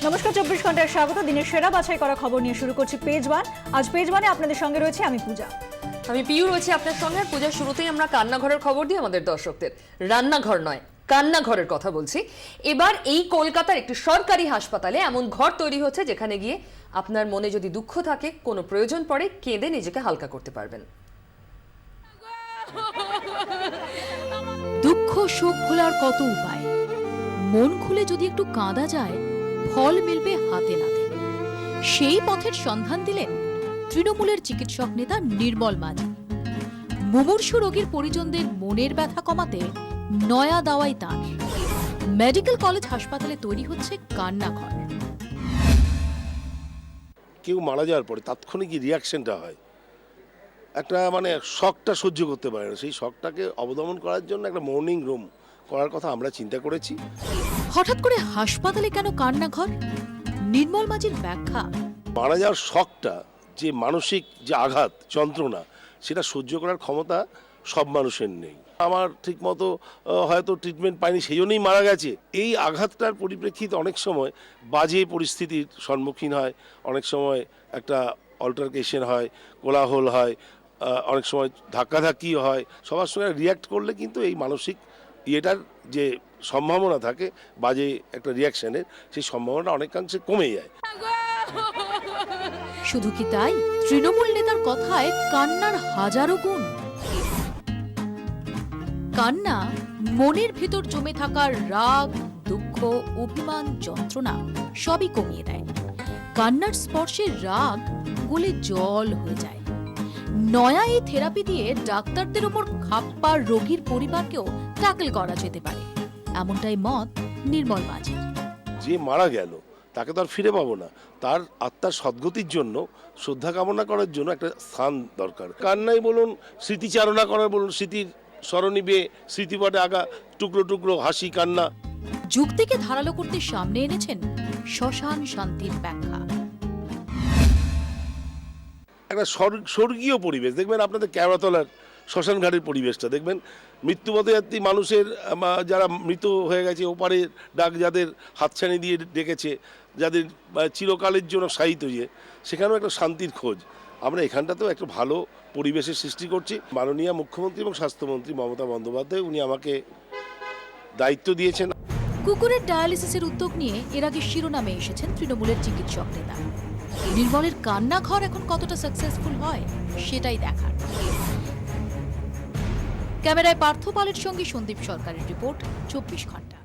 নমস্কার, 24 ঘন্টার স্বাগত। দিনের সেরা বাছাই করা খবর নিয়ে শুরু করছি পেজ ওয়ান। আজ পেজ ওয়ানে আপনাদের সঙ্গে রয়েছে আমি পূজা, আমি পিউ রয়েছে আপনার সঙ্গে। আর পূজার শুরুতেই আমরা কান্নাঘরের খবর দিই আমাদের দর্শকদের। রান্নাঘর নয়, কান্নাঘরের কথা বলছি। এবার এই কলকাতার একটি সরকারি হাসপাতালে এমন ঘর তৈরি হচ্ছে যেখানে গিয়ে আপনার মনে যদি দুঃখ থাকে, কোনো প্রয়োজন পড়ে, কেঁদে নিজেকে হালকা করতে পারবেন। দুঃখ সুখ ভোলার কত উপায়। মন খুলে যদি একটু কাঁদা যায়, ফল মিলবে হাতে নাতে। সেই পথের সন্ধান দিলেন তৃণমূলের চিকিৎসক নেতা নির্মল মাঝি। মুমূর্ষু রোগীর পরিজনদের মনের ব্যথা কমাতে নয়া দাওয়াই তাঁর। মেডিকেল কলেজ হাসপাতালে তৈরি হচ্ছে কান্নাঘর। কেউ মারা যাওয়ার পরে তাৎক্ষণিক রিয়াকশনটা হয়, একটা শকটা সহ্য করতে পারে না। সেই শকটাকে অবদমন করার জন্য একটা মর্নিং রুম করার কথা আমরা চিন্তা করেছি। হঠাৎ করে হাসপাতালে কেন কান্নাঘর? নির্মল মাঝির ব্যাখ্যা, মারা যাওয়ার শকটা, যে মানসিক যে আঘাত, যন্ত্রণা, সেটা সহ্য করার ক্ষমতা সব মানুষের নেই। আমার ঠিক মতো হয়তো ট্রিটমেন্ট পায়নি, সেই জন্যই মারা গেছে। এই আঘাতটার পরিপ্রেক্ষিতে অনেক সময় বাজে পরিস্থিতির সম্মুখীন হয়, অনেক সময় একটা অল্টারকেশন হয়, কোলাহল হয়, অনেক সময় ধাক্কাধাক্কি হয়। সবার সঙ্গে রিয়্যাক্ট করলে কিন্তু এই মানসিক ইয়েটার যে সম্ভাবনা থাকে বাজে একটা রিয়াকশনের, সেই সম্ভাবনাটা অনেকাংশে কমে যায়। শুধু কি তাই? তৃণমূল নেতার কথায় কান্নার হাজারো গুণ। কান্না মনের ভেতর জমে থাকা রাগ, দুঃখ, অভিমান, যন্ত্রণা সবই কমিয়ে দেয়। কান্নার স্পর্শে রাগ গলে জল হয়ে যায়। নয়া এই থেরাপি দিয়ে ডাক্তারদের উপর খাপ্পা রোগীর পরিবারকেও ট্যাকল করা যেতে পারে, এমনটাই মত নির্মল মাঝির। যে মারা গেল তাকে তো আর ফিরে পাবো না, তার আত্মার সদ্গতির জন্য, শ্রদ্ধা কামনা করার জন্য একটা স্থান দরকার। কান্নাই বলুন, স্মৃতিচারণা করার বলুন, স্মৃতির স্মরণীবে স্মৃতিপটে আগা টুকরো টুকরো হাসি কান্না। যুক্তিকে ধারালো করতে সামনে এনেছেন শ্মশান শান্তির ব্যাখ্যা। একটা স্বর্গীয় পরিবেশ দেখবেন আপনাদের কেওড়াতলার শ্মশানঘাটের পরিবেশটা দেখবেন। মৃত্যুপথযাত্রী মানুষের, যারা মৃত হয়ে গেছে, ওপারের ডাক যাদের হাতছানি দিয়ে ডেকেছে, যাদের চিরকালের জন্য সাহিত্য, যে সেখানেও একটা শান্তির খোঁজ। আমরা এখানটাতেও একটা ভালো পরিবেশের সৃষ্টি করছি। মাননীয় মুখ্যমন্ত্রী এবং স্বাস্থ্যমন্ত্রী মমতা বন্দ্যোপাধ্যায়, উনি আমাকে দায়িত্ব দিয়েছেন। কুকুরের ডায়ালিসিসের উদ্যোগ নিয়ে এর আগে শিরোনামে এসেছেন তৃণমূলের চিকিৎসক নেতা। নির্মলের কান্নাঘর এখন কতটা সাকসেসফুল হয় সেটাই দেখার। ক্যামেরায় পার্থ পালের সঙ্গে সন্দীপ সরকারের রিপোর্ট, 24 ঘন্টা।